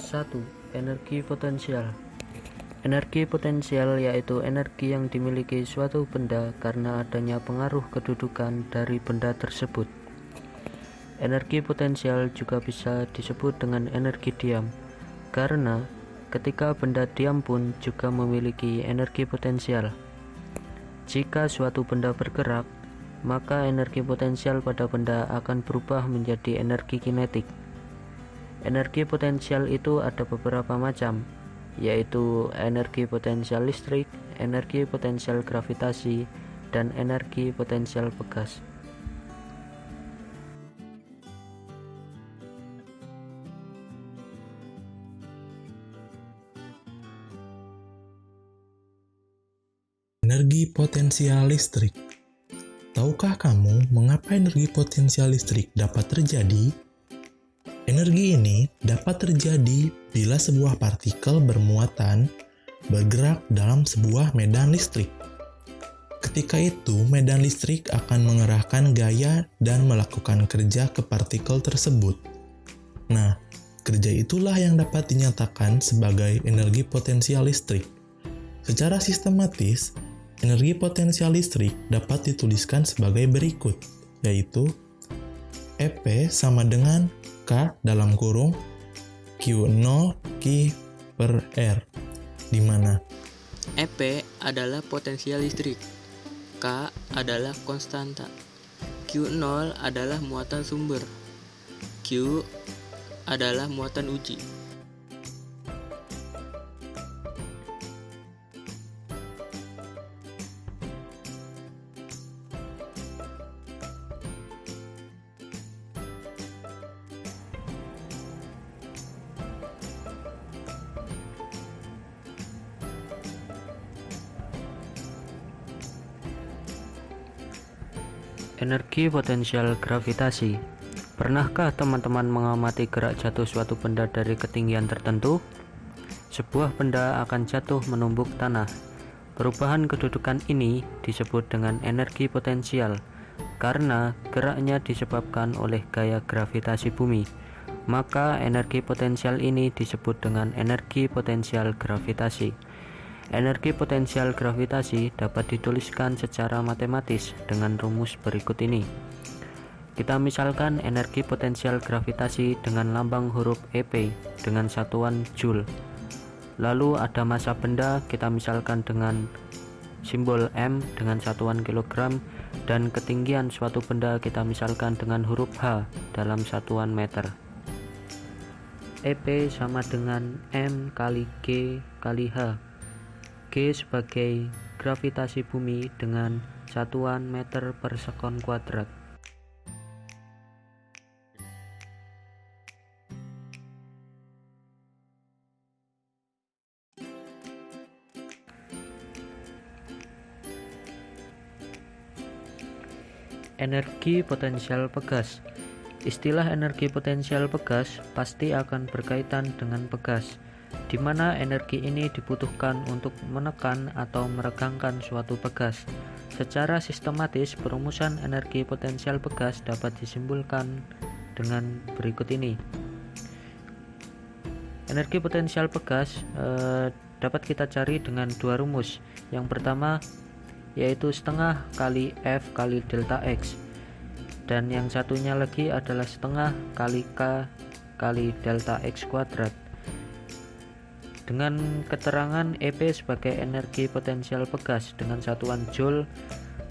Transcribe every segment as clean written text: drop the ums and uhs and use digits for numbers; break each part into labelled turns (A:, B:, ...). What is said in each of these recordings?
A: Satu, energi potensial. Energi potensial yaitu energi yang dimiliki suatu benda karena adanya pengaruh kedudukan dari benda tersebut. Energi potensial juga bisa disebut dengan energi diam, karena ketika benda diam pun juga memiliki energi potensial. Jika suatu benda bergerak, maka energi potensial pada benda akan berubah menjadi energi kinetik. Energi potensial itu ada beberapa macam, yaitu energi potensial listrik, energi potensial gravitasi, dan energi potensial pegas.
B: Energi potensial listrik. Tahukah kamu mengapa energi potensial listrik dapat terjadi? Energi ini dapat terjadi bila sebuah partikel bermuatan bergerak dalam sebuah medan listrik. Ketika itu, medan listrik akan mengerahkan gaya dan melakukan kerja ke partikel tersebut. Nah, kerja itulah yang dapat dinyatakan sebagai energi potensial listrik. Secara sistematis, energi potensial listrik dapat dituliskan sebagai berikut, yaitu EP sama dengan K dalam kurung Q0 Q per R, di mana
C: EP adalah potensial listrik, K adalah konstanta, Q0 adalah muatan sumber, Q adalah muatan uji.
A: Energi potensial gravitasi. Pernahkah teman-teman mengamati gerak jatuh suatu benda dari ketinggian tertentu? Sebuah benda akan jatuh menumbuk tanah. Perubahan kedudukan ini disebut dengan energi potensial karena geraknya disebabkan oleh gaya gravitasi bumi. Maka energi potensial ini disebut dengan energi potensial gravitasi. Energi potensial gravitasi dapat dituliskan secara matematis dengan rumus berikut ini. Kita misalkan energi potensial gravitasi dengan lambang huruf EP dengan satuan Joule. Lalu ada massa benda, kita misalkan dengan simbol M dengan satuan kilogram, dan ketinggian suatu benda kita misalkan dengan huruf H dalam satuan meter. EP sama dengan M kali G kali H. G sebagai gravitasi bumi dengan satuan meter per sekon kuadrat. Energi potensial pegas. Istilah energi potensial pegas pasti akan berkaitan dengan pegas, di mana energi ini dibutuhkan untuk menekan atau meregangkan suatu pegas. Secara sistematis, perumusan energi potensial pegas dapat disimpulkan dengan berikut ini. Energi potensial pegas dapat kita cari dengan dua rumus. Yang pertama yaitu setengah kali F kali delta X. Dan yang satunya lagi adalah setengah kali K kali delta X kuadrat. Dengan keterangan EP sebagai energi potensial pegas dengan satuan Joule,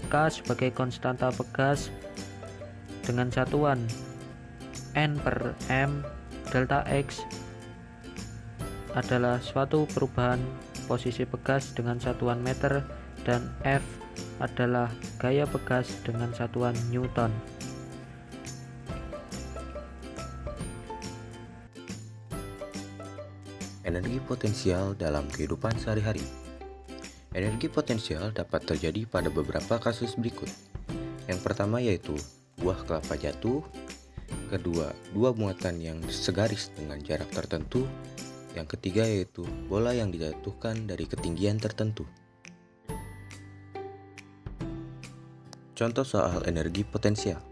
A: K sebagai konstanta pegas dengan satuan N per M, delta X adalah suatu perubahan posisi pegas dengan satuan meter, dan F adalah gaya pegas dengan satuan Newton.
D: Energi potensial dalam kehidupan sehari-hari. Energi potensial dapat terjadi pada beberapa kasus berikut. Yang pertama yaitu buah kelapa jatuh, kedua, dua muatan yang segaris dengan jarak tertentu, yang ketiga yaitu bola yang dijatuhkan dari ketinggian tertentu. Contoh soal energi potensial.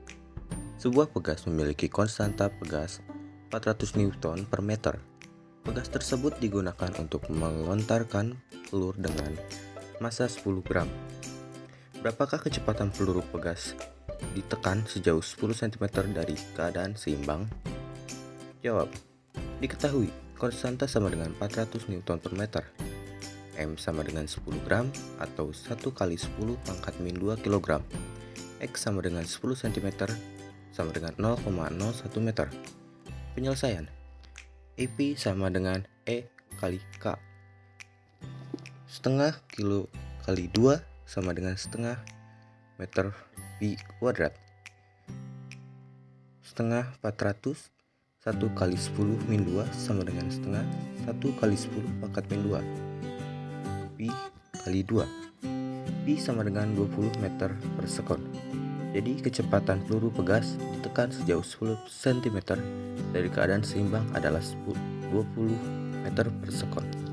D: Sebuah pegas memiliki konstanta pegas 400 Newton per meter. Pegas tersebut digunakan untuk melontarkan peluru dengan massa 10 gram. Berapakah kecepatan peluru pegas ditekan sejauh 10 cm dari keadaan seimbang? Jawab. Diketahui, konstanta sama dengan 400 Newton per meter. M sama dengan 10 gram atau 1 kali 10 pangkat min 2 kg. X sama dengan 10 cm sama dengan 0,01 meter. Penyelesaian. EP sama dengan E kali K. Setengah kilo kali 2 sama dengan setengah meter pi kuadrat. Setengah 400 1 kali 10 min 2 sama dengan setengah 1 kali 10 pangkat min 2. Pi kali 2. Pi sama dengan 20 meter per sekon. Jadi kecepatan peluru pegas ditekan sejauh 10 cm dari keadaan seimbang adalah 20 meter per sekon.